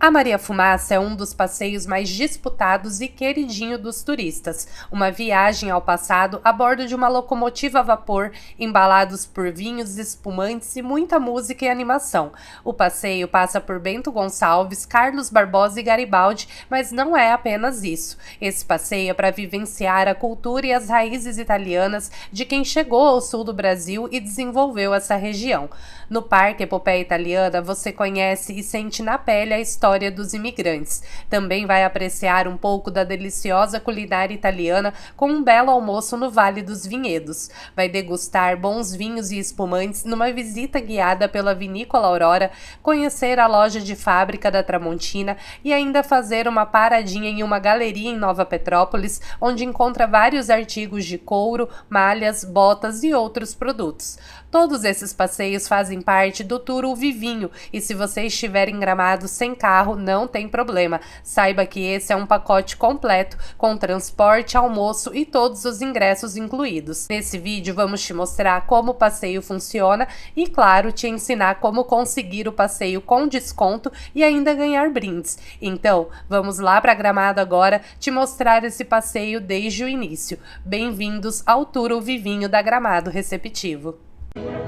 A Maria Fumaça é um dos passeios mais disputados e queridinho dos turistas. Uma viagem ao passado a bordo de uma locomotiva a vapor, embalados por vinhos, espumantes e muita música e animação. O passeio passa por Bento Gonçalves, Carlos Barbosa e Garibaldi, mas não é apenas isso. Esse passeio é para vivenciar a cultura e as raízes italianas de quem chegou ao sul do Brasil e desenvolveu essa região. No Parque Epopeia Italiana, você conhece e sente na pele a história dos imigrantes. Também vai apreciar um pouco da deliciosa culinária italiana com um belo almoço no Vale dos Vinhedos. Vai degustar bons vinhos e espumantes numa visita guiada pela Vinícola Aurora, conhecer a loja de fábrica da Tramontina e ainda fazer uma paradinha em uma galeria em Nova Petrópolis, onde encontra vários artigos de couro, malhas, botas e outros produtos. Todos esses passeios fazem parte do Tour O Vivinho, e se você estiver em Gramado sem carro, não tem problema. Saiba que esse é um pacote completo, com transporte, almoço e todos os ingressos incluídos. Nesse vídeo vamos te mostrar como o passeio funciona e, claro, te ensinar como conseguir o passeio com desconto e ainda ganhar brindes. Então, vamos lá para Gramado agora te mostrar esse passeio desde o início. Bem-vindos ao Tour O Vivinho da Gramado Receptivo.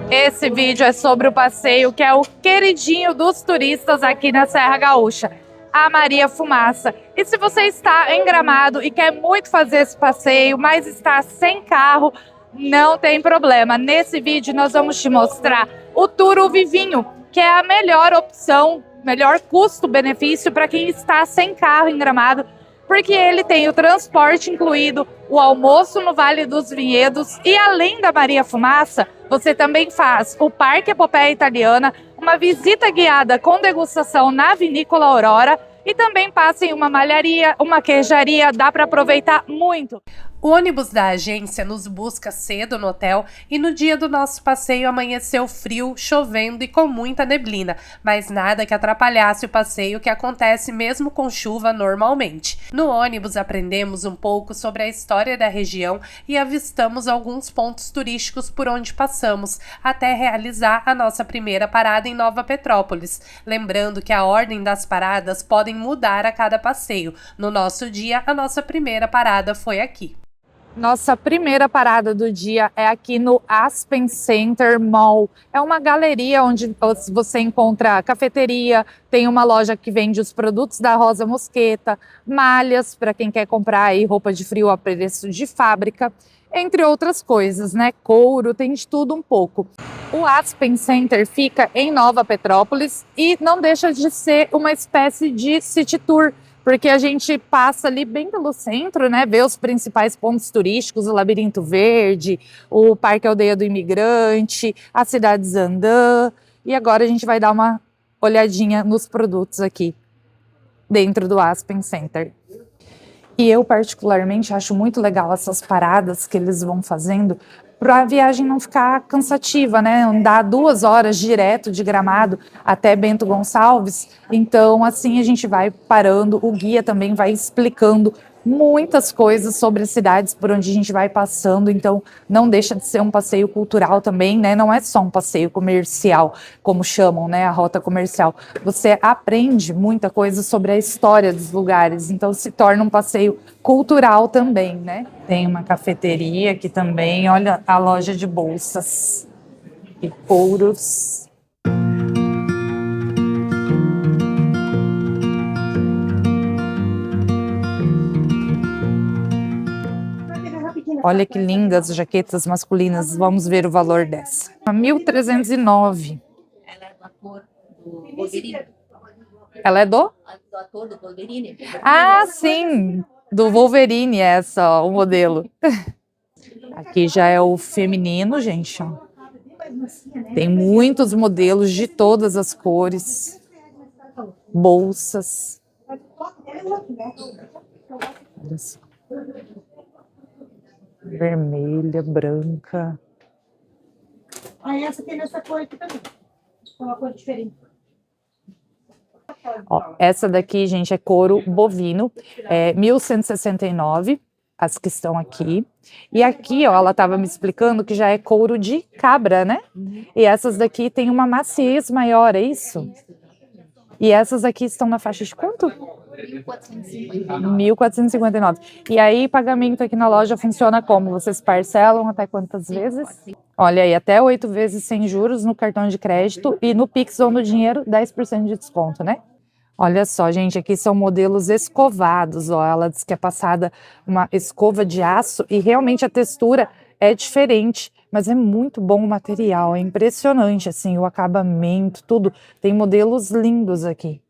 Esse vídeo é sobre o passeio que é o queridinho dos turistas aqui na Serra Gaúcha, a Maria Fumaça. E se você está em Gramado e quer muito fazer esse passeio, mas está sem carro, não tem problema. Nesse vídeo nós vamos te mostrar o Tour O Vivinho, que é a melhor opção, melhor custo-benefício para quem está sem carro em Gramado, porque ele tem o transporte incluído, o almoço no Vale dos Vinhedos e, além da Maria Fumaça, você também faz o Parque Epopeia Italiana, uma visita guiada com degustação na Vinícola Aurora e também passa em uma malharia, uma queijaria, dá para aproveitar muito. O ônibus da agência nos busca cedo no hotel e no dia do nosso passeio amanheceu frio, chovendo e com muita neblina, mas nada que atrapalhasse o passeio que acontece mesmo com chuva normalmente. No ônibus aprendemos um pouco sobre a história da região e avistamos alguns pontos turísticos por onde passamos, até realizar a nossa primeira parada em Nova Petrópolis. Lembrando que a ordem das paradas podem mudar a cada passeio. No nosso dia, a nossa primeira parada foi aqui. Nossa primeira parada do dia é aqui no Aspen Center Mall. É uma galeria onde você encontra cafeteria, tem uma loja que vende os produtos da Rosa Mosqueta, malhas para quem quer comprar aí roupa de frio a preço de fábrica, entre outras coisas, né? Couro, tem de tudo um pouco. O Aspen Center fica em Nova Petrópolis e não deixa de ser uma espécie de city tour, porque a gente passa ali bem pelo centro, né, vê os principais pontos turísticos, o Labirinto Verde, o Parque Aldeia do Imigrante, a Cidade Zandã, e agora a gente vai dar uma olhadinha nos produtos aqui dentro do Aspen Center. E eu particularmente acho muito legal essas paradas que eles vão fazendo para a viagem não ficar cansativa, né? Andar 2 horas direto de Gramado até Bento Gonçalves. Então, assim, a gente vai parando. O guia também vai explicando muitas coisas sobre as cidades por onde a gente vai passando. Então, não deixa de ser um passeio cultural também, né? Não é só um passeio comercial, como chamam, né? A rota comercial. Você aprende muita coisa sobre a história dos lugares. Então, se torna um passeio cultural também, né? Tem uma cafeteria aqui também. Olha a loja de bolsas e couros. Olha que lindas jaquetas masculinas. Vamos ver o valor dessa. 1.309. Ela é da cor do Wolverine. Ela é do? Do ator do Wolverine. Ah, sim! Do Wolverine, essa, ó, o modelo. Aqui já é o feminino, gente, ó. Tem muitos modelos de todas as cores. Bolsas. Olha só. Vermelha, branca. Ah, essa tem nessa cor aqui também. É uma cor diferente. Ó, essa daqui, gente, é couro bovino, é 1.169, as que estão aqui. E aqui, ó, ela estava me explicando que já é couro de cabra, né? E essas daqui tem uma maciez maior, é isso? E essas aqui estão na faixa de quanto? 1.450. 1.459. E aí, pagamento aqui na loja funciona como? Vocês parcelam até quantas vezes? Olha aí, até 8 vezes sem juros no cartão de crédito e no Pix ou no dinheiro, 10% de desconto, né? Olha só, gente, aqui são modelos escovados, ó. Ela diz que é passada uma escova de aço e realmente a textura é diferente, mas é muito bom o material, é impressionante, assim, o acabamento, tudo. Tem modelos lindos aqui.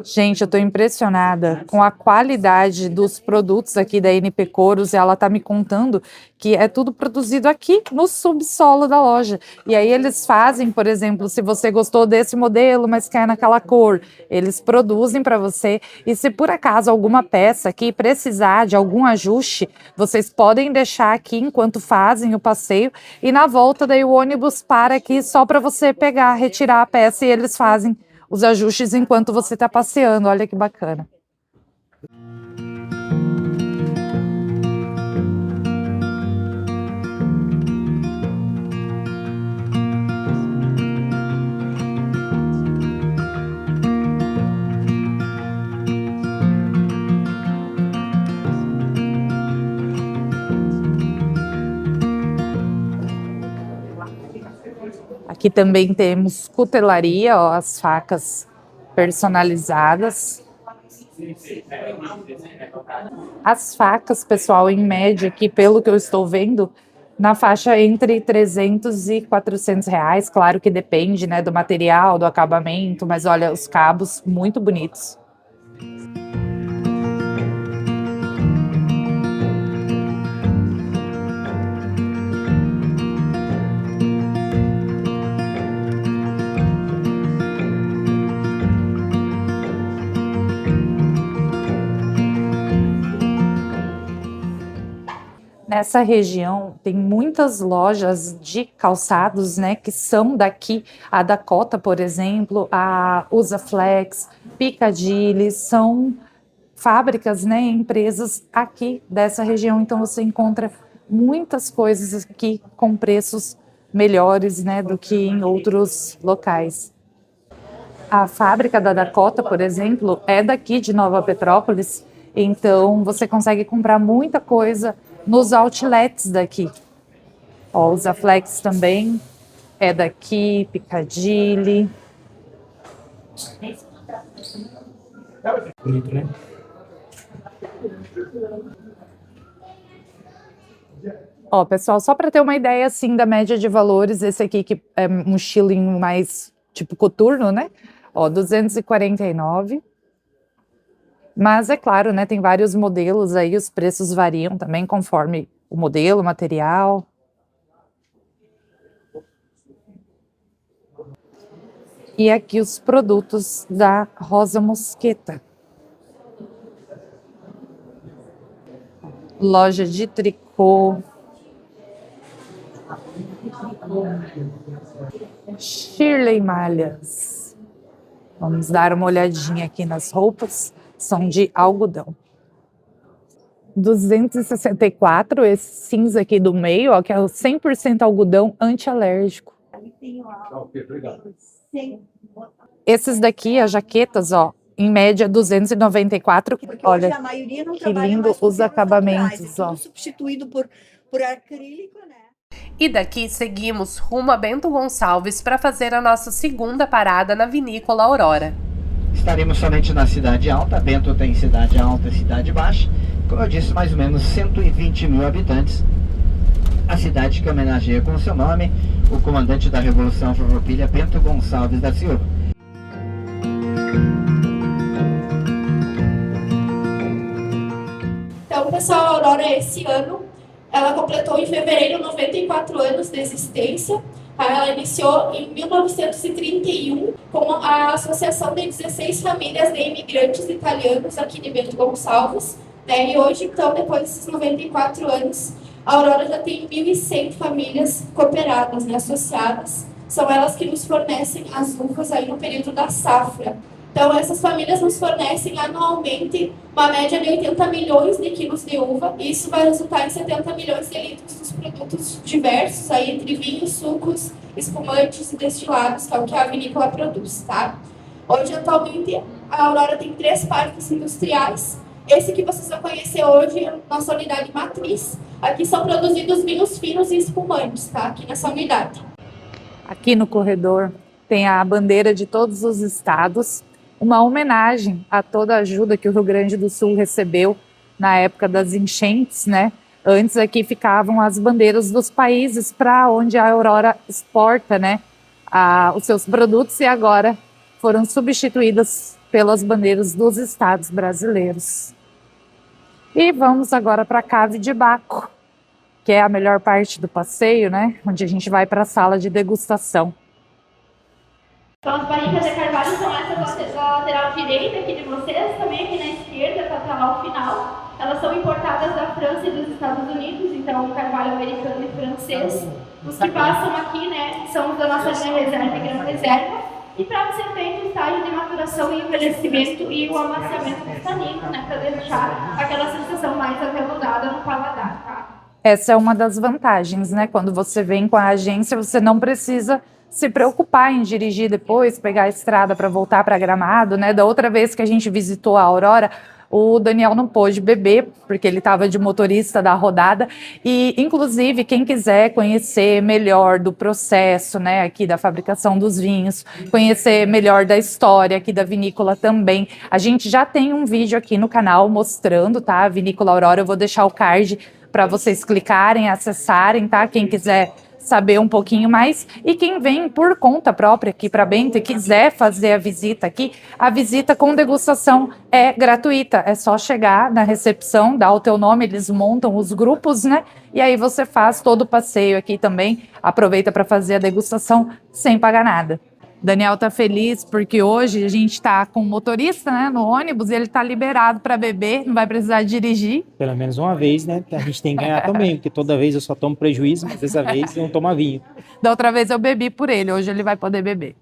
Gente, eu tô impressionada com a qualidade dos produtos aqui da NP Couros e ela tá me contando que é tudo produzido aqui no subsolo da loja. E aí eles fazem, por exemplo, se você gostou desse modelo, mas quer naquela cor, eles produzem para você. E se por acaso alguma peça aqui precisar de algum ajuste, vocês podem deixar aqui enquanto fazem o passeio e na volta daí o ônibus para aqui só para você pegar, retirar a peça e eles fazem os ajustes enquanto você está passeando. Olha que bacana. Aqui também temos cutelaria, ó, as facas personalizadas. As facas, pessoal, em média aqui, pelo que eu estou vendo, na faixa entre 300 e 400 reais. Claro que depende, né, do material, do acabamento, mas olha, os cabos muito bonitos. Nessa região tem muitas lojas de calçados, né, que são daqui. A Dakota, por exemplo, a Usaflex, Piccadilly, são fábricas, né, empresas aqui dessa região. Então você encontra muitas coisas aqui com preços melhores, né, do que em outros locais. A fábrica da Dakota, por exemplo, é daqui de Nova Petrópolis, então você consegue comprar muita coisa nos outlets daqui. Ó, o Zaflex também é daqui, Piccadilly. Bonito, né? Ó, pessoal, só para ter uma ideia assim da média de valores, esse aqui que é um estilo mais tipo coturno, né? Ó, 249. Mas é claro, né, tem vários modelos aí, os preços variam também conforme o modelo, o material. E aqui os produtos da Rosa Mosqueta. Loja de tricô. Shirley Malhas. Vamos dar uma olhadinha aqui nas roupas. São de algodão. 264, esse cinza aqui do meio, ó, que é o 100% algodão antialérgico. Esses daqui, as jaquetas, ó, em média 294. Olha, que lindo os acabamentos, ó. Substituído por acrílico, né? E daqui seguimos rumo a Bento Gonçalves para fazer a nossa segunda parada na Vinícola Aurora. Estaremos somente na Cidade Alta. Bento tem Cidade Alta e Cidade Baixa. Como eu disse, mais ou menos 120 mil habitantes. A cidade que homenageia com seu nome o comandante da Revolução Farroupilha, Bento Gonçalves da Silva. Então, pessoal, a Aurora, esse ano, ela completou em fevereiro 94 anos de existência. Ela iniciou em 1931 com a associação de 16 famílias de imigrantes italianos aqui de Bento Gonçalves, né? E hoje, então, depois desses 94 anos, a Aurora já tem 1.100 famílias cooperadas, né, associadas. São elas que nos fornecem as uvas aí no período da safra. Então, essas famílias nos fornecem anualmente uma média de 80 milhões de quilos de uva, e isso vai resultar em 70 milhões de litros dos produtos diversos, aí, entre vinhos, sucos, espumantes e destilados, que é o que a vinícola produz, tá? Hoje, atualmente, a Aurora tem 3 parques industriais. Esse que vocês vão conhecer hoje é a nossa unidade matriz. Aqui são produzidos vinhos finos e espumantes, tá? Aqui nessa unidade. Aqui no corredor tem a bandeira de todos os estados, uma homenagem a toda a ajuda que o Rio Grande do Sul recebeu na época das enchentes, né? Antes aqui ficavam as bandeiras dos países para onde a Aurora exporta, né, os seus produtos, e agora foram substituídas pelas bandeiras dos estados brasileiros. E vamos agora para a Cave de Baco, que é a melhor parte do passeio, né? Onde a gente vai para a sala de degustação. Então, as barricas de carvalho são essa da lateral direita aqui de vocês, também aqui na esquerda, até lá o final. Elas são importadas da França e dos Estados Unidos, então o carvalho americano e francês. Os que passam aqui, né, são os da nossa linha reserva e gran reserva. E para ser feito o estágio de maturação e envelhecimento e o amaciamento dos taninos, né, para deixar aquela sensação mais aveludada no paladar, tá? Essa é uma das vantagens, né? Quando você vem com a agência, você não precisa se preocupar em dirigir depois, pegar a estrada para voltar para Gramado, né? Da outra vez que a gente visitou a Aurora, o Daniel não pôde beber, porque ele estava de motorista da rodada. E, inclusive, quem quiser conhecer melhor do processo, né, aqui da fabricação dos vinhos, conhecer melhor da história aqui da vinícola também, a gente já tem um vídeo aqui no canal mostrando, tá? A Vinícola Aurora. Eu vou deixar o card para vocês clicarem, acessarem, tá? Quem quiser saber um pouquinho mais. E quem vem por conta própria aqui para Bento e quiser fazer a visita aqui, a visita com degustação é gratuita. É só chegar na recepção, dar o teu nome, eles montam os grupos, né? E aí você faz todo o passeio aqui também, aproveita para fazer a degustação sem pagar nada. Daniel tá feliz porque hoje a gente tá com o motorista, né, no ônibus, e ele tá liberado para beber, não vai precisar dirigir. Pelo menos uma vez, né? A gente tem que ganhar também, porque toda vez eu só tomo prejuízo, mas dessa vez eu não tomo vinho. Da outra vez eu bebi por ele, hoje ele vai poder beber.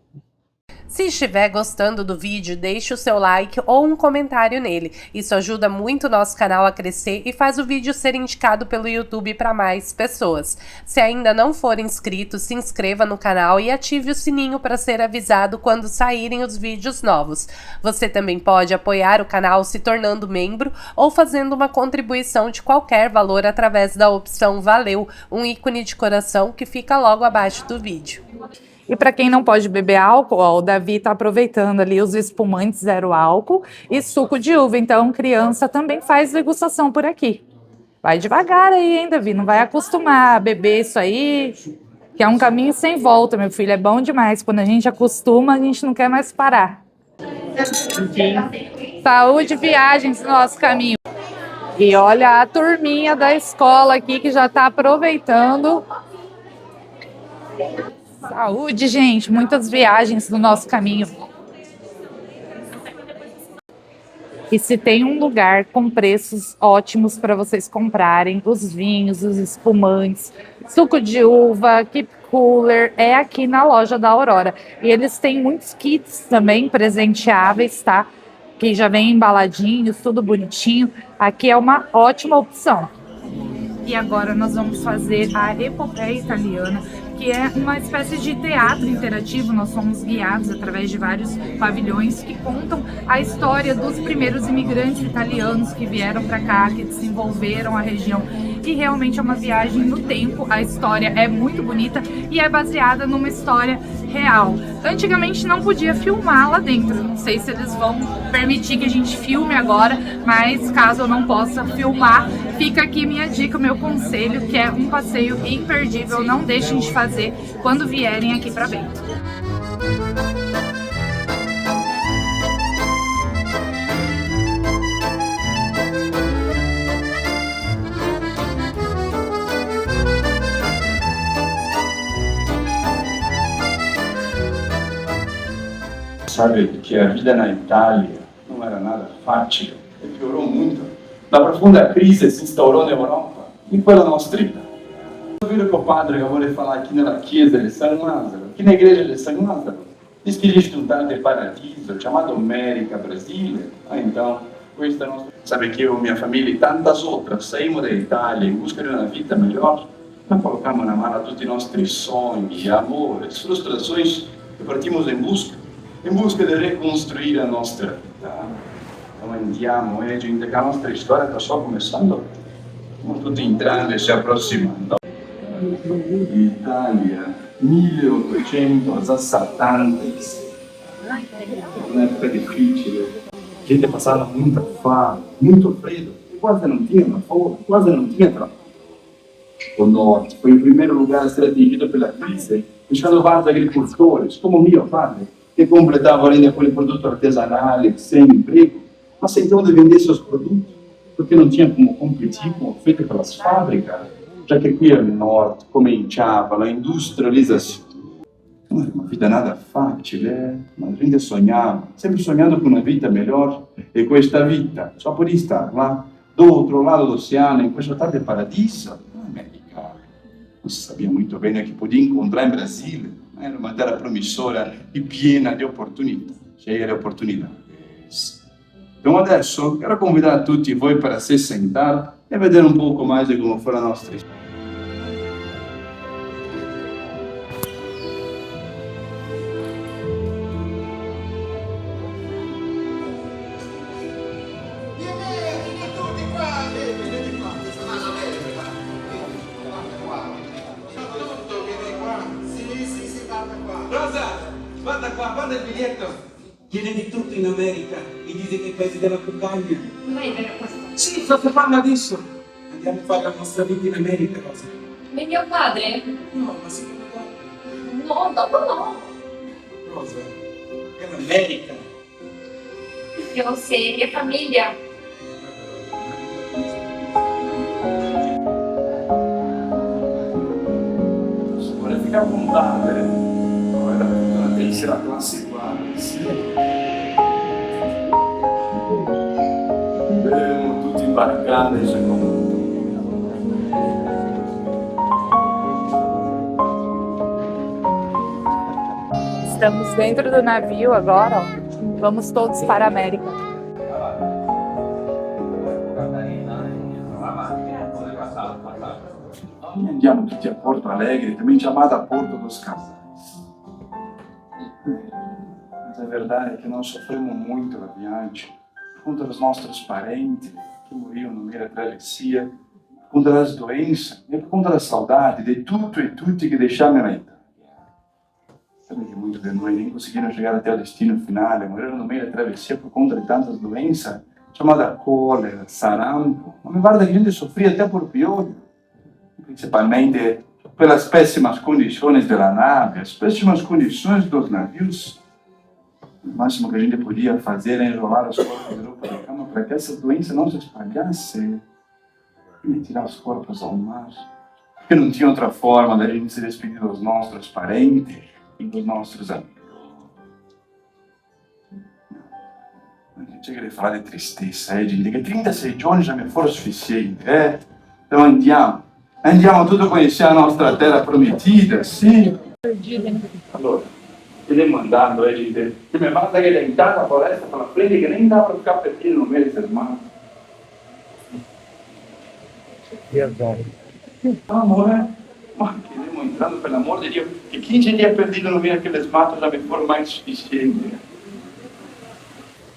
Se estiver gostando do vídeo, deixe o seu like ou um comentário nele. Isso ajuda muito o nosso canal a crescer e faz o vídeo ser indicado pelo YouTube para mais pessoas. Se ainda não for inscrito, se inscreva no canal e ative o sininho para ser avisado quando saírem os vídeos novos. Você também pode apoiar o canal se tornando membro ou fazendo uma contribuição de qualquer valor através da opção Valeu, um ícone de coração que fica logo abaixo do vídeo. E para quem não pode beber álcool, ó, o Davi está aproveitando ali os espumantes 0 álcool e suco de uva. Então, criança também faz degustação por aqui. Vai devagar aí, hein, Davi? Não vai acostumar a beber isso aí, que é um caminho sem volta, meu filho. É bom demais. Quando a gente acostuma, a gente não quer mais parar. Saúde e viagens no nosso caminho. E olha a turminha da escola aqui que já está aproveitando. Saúde, gente, muitas viagens no nosso caminho. E se tem um lugar com preços ótimos para vocês comprarem os vinhos, os espumantes, suco de uva, keep cooler, é aqui na loja da Aurora. E eles têm muitos kits também presenteáveis, tá? Que já vem embaladinhos, tudo bonitinho. Aqui é uma ótima opção. E agora nós vamos fazer a Epopeia Italiana, que é uma espécie de teatro interativo. Nós somos guiados através de vários pavilhões que contam a história dos primeiros imigrantes italianos que vieram para cá, que desenvolveram a região. E realmente é uma viagem no tempo, a história é muito bonita e é baseada numa história real. Antigamente não podia filmar lá dentro, não sei se eles vão permitir que a gente filme agora, mas caso eu não possa filmar, fica aqui minha dica, meu conselho, que é um passeio imperdível, não deixem de fazer quando vierem aqui para Bento. Sabe que a vida na Itália não era nada fácil, piorou muito. La profunda crise si instaurò na Europa in quella nostrina. Ouviram que o padre acabou de falar aqui na chiesa de San Lázaro, aqui na igreja de San Lázaro, Diz que existe um tal de paradiso chamado América Brasília. Então, questa nostra... Sabe que eu, minha família e tantas outras saímos da Itália em busca de uma vida melhor. Nós colocamos na mala todos os nossos sonhos, amores, frustrações e partimos em busca de reconstruir a nossa vida. Então andiamo, gente, que a nossa história está só começando. Estamos tutti entrando e se aproximando. Itália, 1870. Uma época difícil. A gente passava muita fome, muito frio. Quase não tinha fogo, quase não tinha trabalho. O norte foi o primeiro lugar a ser atingido pela crise, deixando vários agricultores, como o meu padre, que completavam ainda com produto artesanal, sem emprego, mas sem onde vender seus produtos, porque não tinha como competir com o feito pelas fábricas, já que aqui no norte começava a industrialização. Não era uma vida nada fácil, mas a gente sonhava, sempre sonhando com uma vida melhor, e com esta vida, só por estar lá, do outro lado do oceano, em questa tarde paradiso, na América. Não se sabia muito bem o que podia encontrar em Brasília, era uma terra promissora e piena de oportunidades, cheia de oportunidades. Então adesso quero convidar tutti voi para se sentar e vedere un poco mais di come foi a nostra história. Guarda qua, guarda il biglietto! Viene di tutto in America e dice che i paesi della Turchia. Non è vero questo. Sì, sto parlando adesso! Andiamo a fare la nostra vita in America, Rosa. E mio padre? No, ma sì, No, dopo no. Rosa, è l'America. Io sei mia famiglia. Vuole ficar com vontade, era una terceira classe qua, sì. Vedremo tutti imbarcati, secondo. Estamos dentro do navio agora, ó. Vamos todos para a América. E andiamo tutti a Porto Alegre, também chamada Porto dos Casais. Mas a verdade é que nós sofremos muito na viagem, por conta dos nossos parentes que morriam no meio da travessia, por conta das doenças e por conta da saudade de tudo e tutti que deixaram na Itália. Sabe que muitos de nós nem conseguiram chegar até o destino final, morreram no meio da travessia por conta de tantas doenças, chamada cólera, sarampo. Não me guarda que a gente sofria até por piolho. Principalmente pelas péssimas condições da nave, as péssimas condições dos navios. O máximo que a gente podia fazer era enrolar os corpos de roupa de cama para que essa doença não se espalhasse e tirar os corpos ao mar. Porque não tinha outra forma da gente se despedir dos nossos parentes e dos nossos amigos. A gente chega a falar de tristeza, gente, que 36 giorni já me foram suficiente, Então andiamo tudo a conhecer a nostra terra prometida, sim. Allora, ele mandando, gente, que me manda que ele entra na floresta pela frente, que nem dá para ficar perdido no meio desse mar. Vamos, Mas queremos entrando, pelo amor de Deus, que 15 dias perdido no meio daqueles matos já me foram mais suficiente.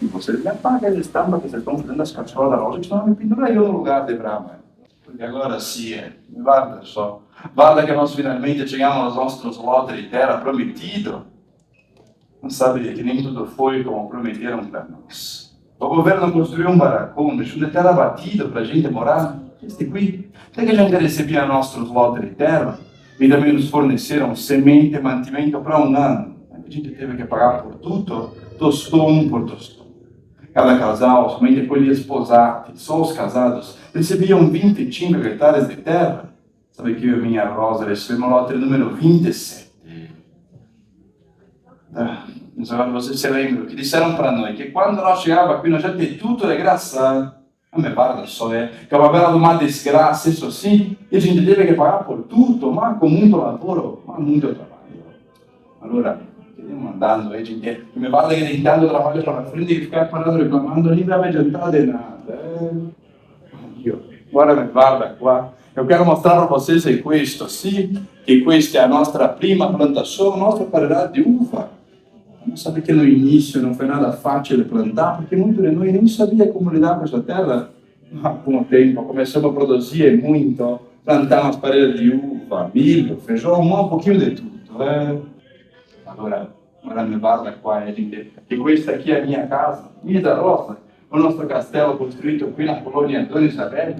E vocês me apagam as estampas que vocês estão fazendo as cacholas da rosa, que senão me pendura eu no lugar de Brahma. Porque agora sim, guarda só. Guarda que nós finalmente chegamos aos nossos lotes de terra prometido. Não sabe que nem tudo foi como prometeram para nós. O governo construiu um barracão, deixou de terra batida para a gente morar. Este aqui, até que a gente recebia nossos lotes de terra e também nos forneceram semente e mantimento para um ano. A gente teve que pagar por tudo, tostão por tostão. Cada casal, somente colhia esposati, só os casados, recebiam 25 hectares de terra. Sabe que eu e minha Rosa recebemos o lote número 27. Mas agora vocês se lembram que disseram para nós que quando nós chegávamos aqui nós já tínhamos tudo de graça. Não me guarda só, que a bela de uma desgraça, isso sim, e a gente teve que pagar por tudo, mas com muito lavoro, mas muito trabalho. Allora, mandando, gente, que me vale gritando trabalho para frente e ficar parado reclamando, nem dava adiantar de nada. Agora me guarda qua. Eu quero mostrar para vocês questo, sì, che questa è la nostra prima plantazione, nostra varietà di uva. Non sabe che no início não foi nada facile plantar, porque muito de nós nem sabia como lidar com essa terra. Mas com o tempo começamos a produzir muito, plantamos paredes de uva, milho, feijão, um pouquinho de tudo. Agora me guarda qua, gente, que questa aqui é a minha casa, minha da Rosa, o nostro castello costruito qui na colônia Dona Isabel.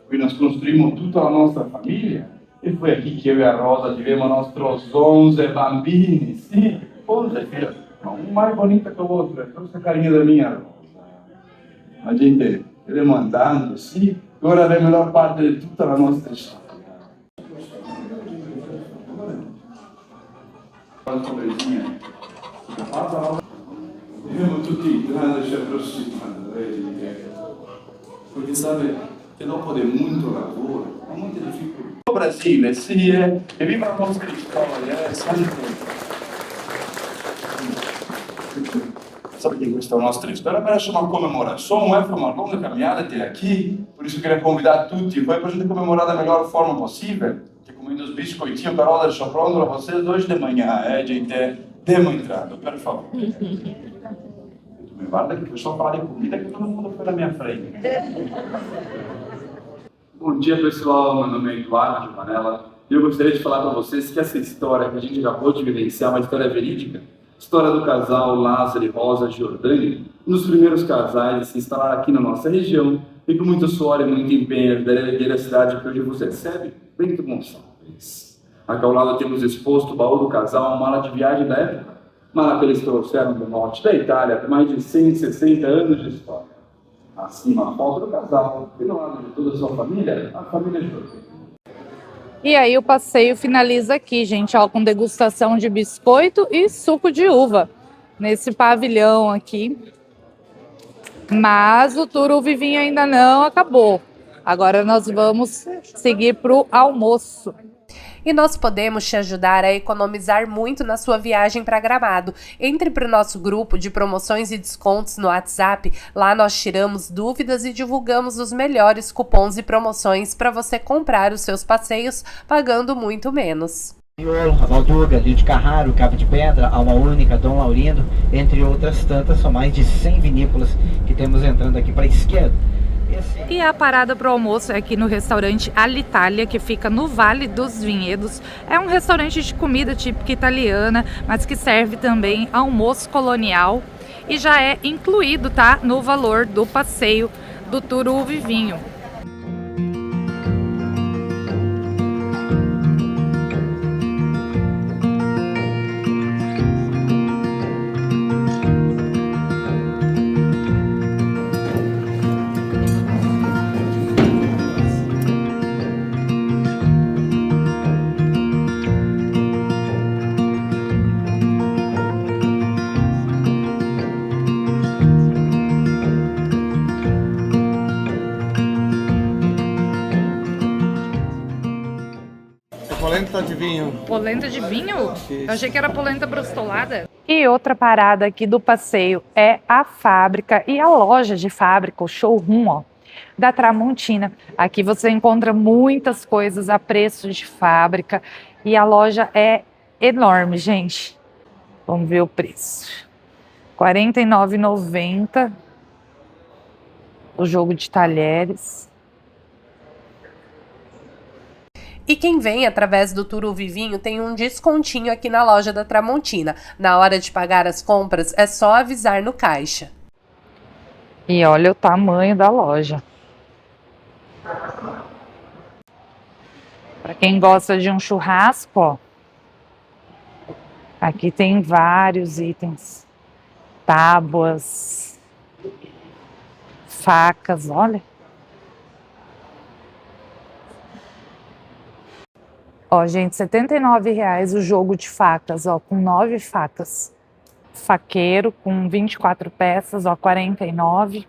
Qui nós construímos toda a nossa família. E foi aqui que eu e a Rosa tivemos nossos 11 bambini. Sim, 11 filhos. Um mais bonito que o outro. É toda essa carinha da minha Rosa. A gente demandando, sim. Agora é a melhor parte de toda a nossa história. Vediamo tutti i grandi ci approssimando, porque sabe che dopo di molto lavoro, ha molte difficoltà. O Brasile, sì, e viva la nostra storia, Sabe que questa é a nossa história? Parece uma comemoração, foi uma longa caminhada até aqui, por isso eu queria convidar tutti, foi para a gente comemorar da melhor forma possível, que comendo os biscoitinhos, Carol deixou pronto para vocês hoje de manhã, gente, dê uma entrada, por favor. Me guarda que o pessoal fala de comida que todo mundo foi na minha frente. Bom dia, pessoal. Meu nome é Eduardo de Manela e eu gostaria de falar para vocês que essa história que a gente acabou de vivenciar é uma história verídica. História do casal Lázaro e Rosa Giordani, um dos primeiros casais a se instalar aqui na nossa região e com muito suor e muito empenho da erguer a cidade que hoje vos recebe, Bento Gonçalves. Aqui ao lado temos exposto o baú do casal, uma mala de viagem da época. Mala que eles trouxeram do norte da Itália, com mais de 160 anos de história. Acima a foto do casal, e do lado de toda a sua família, a família Giordani. E aí o passeio finaliza aqui, gente, ó, com degustação de biscoito e suco de uva, nesse pavilhão aqui. Mas o tour Vivinho ainda não acabou. Agora nós vamos seguir para o almoço. E nós podemos te ajudar a economizar muito na sua viagem para Gramado. Entre para o nosso grupo de promoções e descontos no WhatsApp. Lá nós tiramos dúvidas e divulgamos os melhores cupons e promoções para você comprar os seus passeios pagando muito menos. A Valduga, Rio de Carraro, Cabo de Pedra, Alma Única, Dom Laurindo, entre outras tantas, são mais de 100 vinícolas que temos entrando aqui para a esquerda. E a parada para o almoço é aqui no restaurante Alitalia, que fica no Vale dos Vinhedos. É um restaurante de comida típica italiana, mas que serve também almoço colonial e já é incluído, tá, no valor do passeio do tour Vivinho. Polenta de vinho. Polenta de vinho? Eu achei que era polenta brustolada. E outra parada aqui do passeio é a fábrica e a loja de fábrica, o showroom, ó, da Tramontina. Aqui você encontra muitas coisas a preço de fábrica e a loja é enorme, gente. Vamos ver o preço. R$ 49,90 o jogo de talheres. E quem vem através do tour Vivinho tem um descontinho aqui na loja da Tramontina. Na hora de pagar as compras, é só avisar no caixa. E olha o tamanho da loja. Para quem gosta de um churrasco, ó, aqui tem vários itens. Tábuas, facas, olha. Ó, gente, R$ 79,00 o jogo de facas, ó, com 9 facas. Faqueiro com 24 peças, ó, R$ 49,00.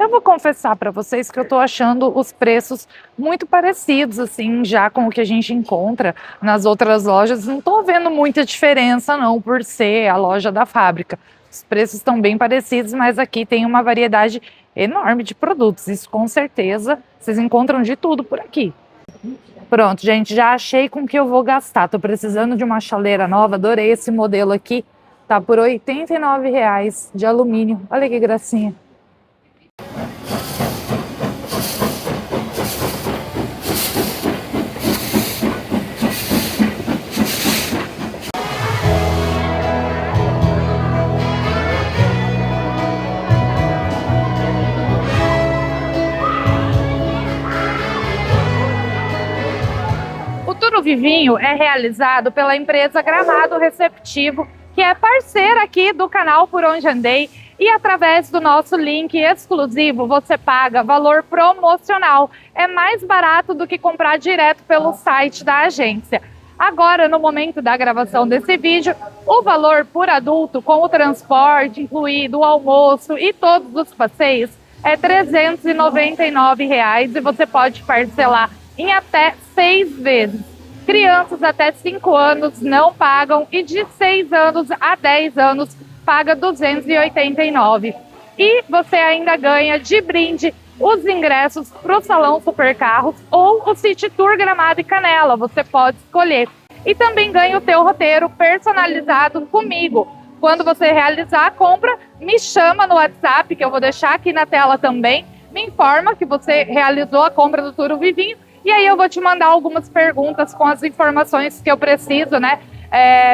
Eu vou confessar para vocês que eu tô achando os preços muito parecidos, assim, já com o que a gente encontra nas outras lojas. Não tô vendo muita diferença, não, por ser a loja da fábrica. Os preços estão bem parecidos, mas aqui tem uma variedade enorme de produtos. Isso com certeza, vocês encontram de tudo por aqui. Pronto, gente, já achei com que eu vou gastar. Tô precisando de uma chaleira nova, adorei esse modelo aqui. Tá por R$ 89,00 de alumínio. Olha que gracinha. O Vivinho é realizado pela empresa Gramado Receptivo, que é parceira aqui do canal Por Onde Andei, e através do nosso link exclusivo você paga valor promocional. É mais barato do que comprar direto pelo site da agência. Agora, no momento da gravação desse vídeo, o valor por adulto, com o transporte incluído, o almoço e todos os passeios, é R$ 399,00 e você pode parcelar em até 6 vezes. Crianças até 5 anos não pagam e de 6 anos a 10 anos paga R$ 289. E você ainda ganha de brinde os ingressos para o Salão Supercarros ou o City Tour Gramado e Canela, você pode escolher. E também ganha o teu roteiro personalizado comigo. Quando você realizar a compra, me chama no WhatsApp, que eu vou deixar aqui na tela também, me informa que você realizou a compra do Tour Vivinho. E aí eu vou te mandar algumas perguntas com as informações que eu preciso, né,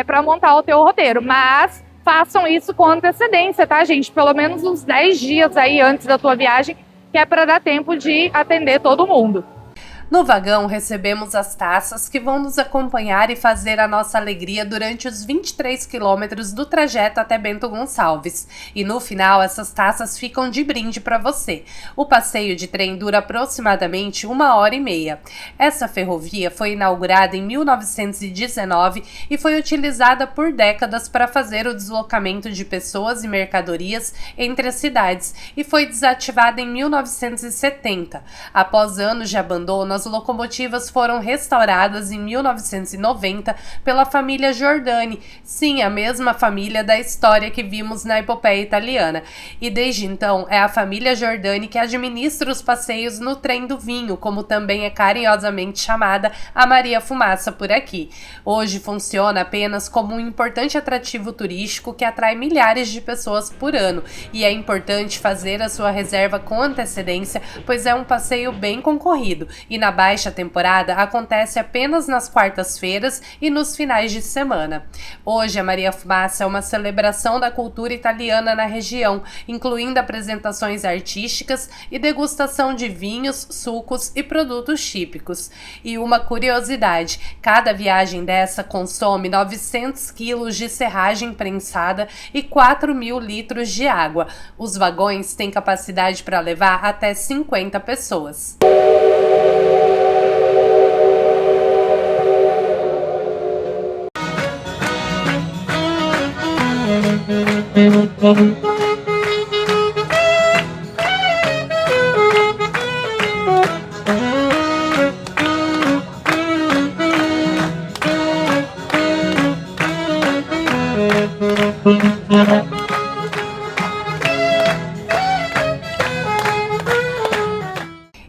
para montar o teu roteiro. Mas façam isso com antecedência, tá, gente? Pelo menos uns 10 dias aí antes da tua viagem, que é para dar tempo de atender todo mundo. No vagão, recebemos as taças que vão nos acompanhar e fazer a nossa alegria durante os 23 quilômetros do trajeto até Bento Gonçalves. E no final, essas taças ficam de brinde para você. O passeio de trem dura aproximadamente 1h30. Essa ferrovia foi inaugurada em 1919 e foi utilizada por décadas para fazer o deslocamento de pessoas e mercadorias entre as cidades e foi desativada em 1970. Após anos de abandono, as locomotivas foram restauradas em 1990 pela família Giordani, sim, a mesma família da história que vimos na epopeia italiana. E desde então é a família Giordani que administra os passeios no trem do vinho, como também é carinhosamente chamada a Maria Fumaça por aqui. Hoje funciona apenas como um importante atrativo turístico que atrai milhares de pessoas por ano, e é importante fazer a sua reserva com antecedência, pois é um passeio bem concorrido, e na baixa temporada acontece apenas nas quartas-feiras e nos finais de semana. Hoje a Maria Fumaça é uma celebração da cultura italiana na região, incluindo apresentações artísticas e degustação de vinhos, sucos e produtos típicos. E uma curiosidade, cada viagem dessa consome 900 quilos de serragem prensada e 4.000 litros de água. Os vagões têm capacidade para levar até 50 pessoas.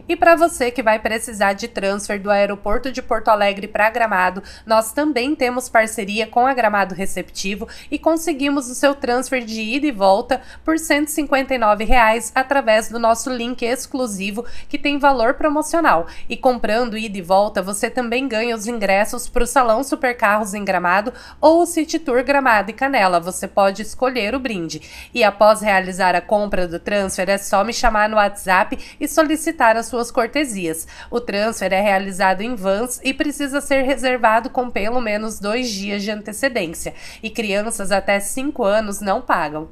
E para você que vai precisar de transfer do aeroporto de Porto Alegre para Gramado, nós também temos parceria com a Gramado Receptivo e conseguimos o seu transfer de ida e volta por R$ 159,00 através do nosso link exclusivo que tem valor promocional. E comprando ida e volta, você também ganha os ingressos para o Salão Supercarros em Gramado ou o City Tour Gramado e Canela. Você pode escolher o brinde. E após realizar a compra do transfer, é só me chamar no WhatsApp e solicitar as suas cortesias. O transfer é realizado em vans e precisa ser reservado com pelo menos 2 dias de antecedência. E crianças até 5 anos não pagam.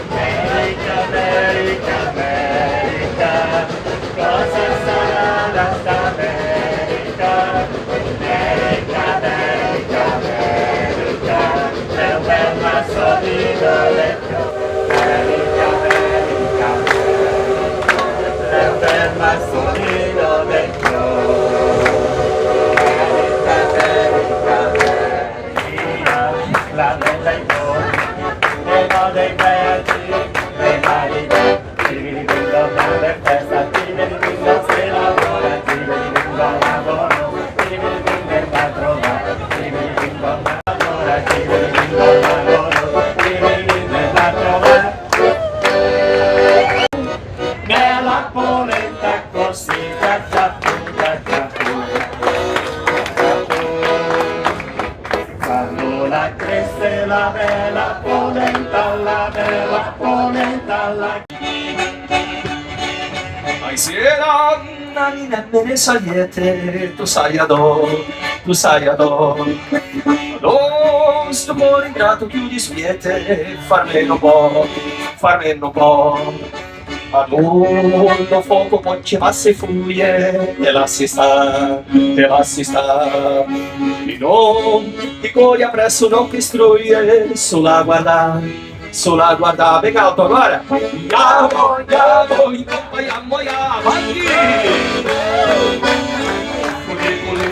América, América, América. Ai sera nani nemmene saliete, tu sai adoro, non sto cuore ingrato chiudi smiete, farmelo un po', adoro fuoco pocce masse furie, te lassi sta, e non ti cori appresso non ti istruie, sulla guarda, bem alto agora, andiamo, avanti!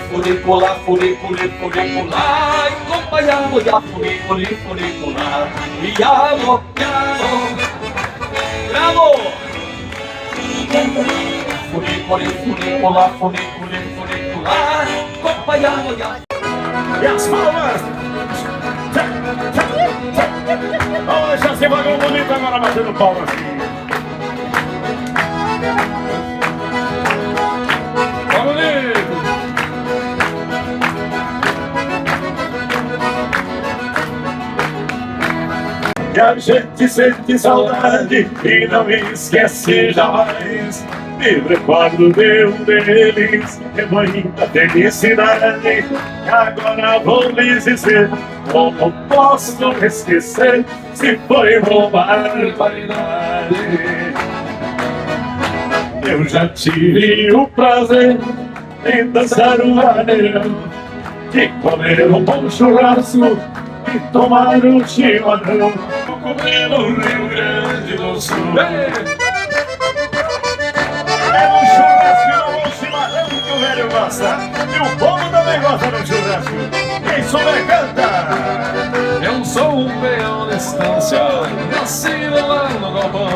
Funicola, accompagniamo ya funicola, andiamo, bravo! Funicola, accompagniamo ya. E as palmas! Olha, esse vagão bonito agora batendo palmas assim. Bonito! E a gente sente saudade e não esquece jamais. Me recordo de um deles, é muita felicidade. E agora vou lhes dizer, como posso esquecer, se foi uma barbaridade. Eu já tive o prazer em dançar o vaneirão, de comer um bom churrasco e tomar um chimarrão, comer no Rio Grande do Sul. É um churrasco e não um chimarrão que o velho gosta, e o povo também gosta do churrasco. Quem souber canta! Eu sou um peão na estância, nascido lá no galpão,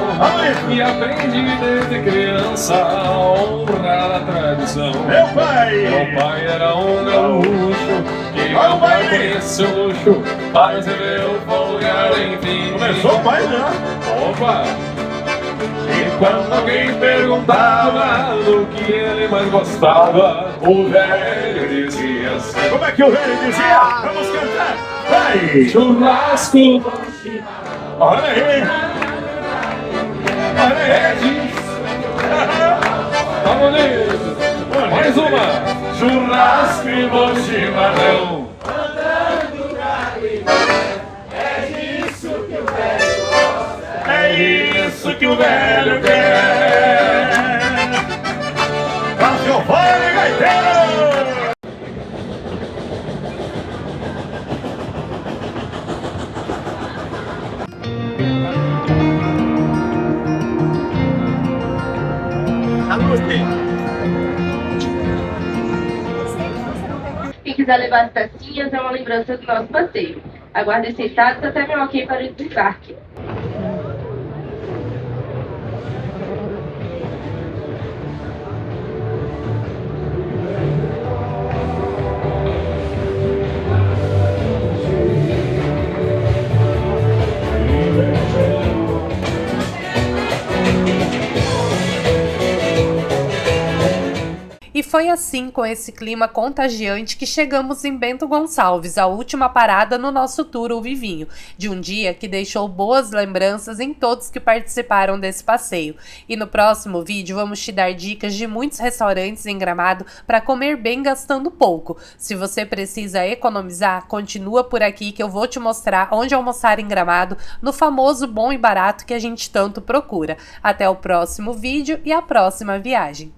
e aprendi desde criança a honrar a tradição. Meu pai era um gaúcho, que não conhece o luxo, mas viveu folgar, enfim. Começou o pai, né? Opa! E quando alguém perguntava do que ele mais gostava, o velho dizia assim. Como é que o velho dizia? Vamos cantar! Vai! Churrasco! Olha aí! Olha aí! Tá bonito! Mais uma! Churrasco e bom chimarrão! É isso que o velho quer! Pra Giovanni Gaiteiro! Quem quiser levar as tacinhas é uma lembrança do nosso passeio. Aguardem sentados até meu ok para o desembarque. E foi assim, com esse clima contagiante, que chegamos em Bento Gonçalves, a última parada no nosso tour O Vivinho, de um dia que deixou boas lembranças em todos que participaram desse passeio. E no próximo vídeo vamos te dar dicas de muitos restaurantes em Gramado para comer bem gastando pouco. Se você precisa economizar, continua por aqui que eu vou te mostrar onde almoçar em Gramado, no famoso bom e barato que a gente tanto procura. Até o próximo vídeo e a próxima viagem.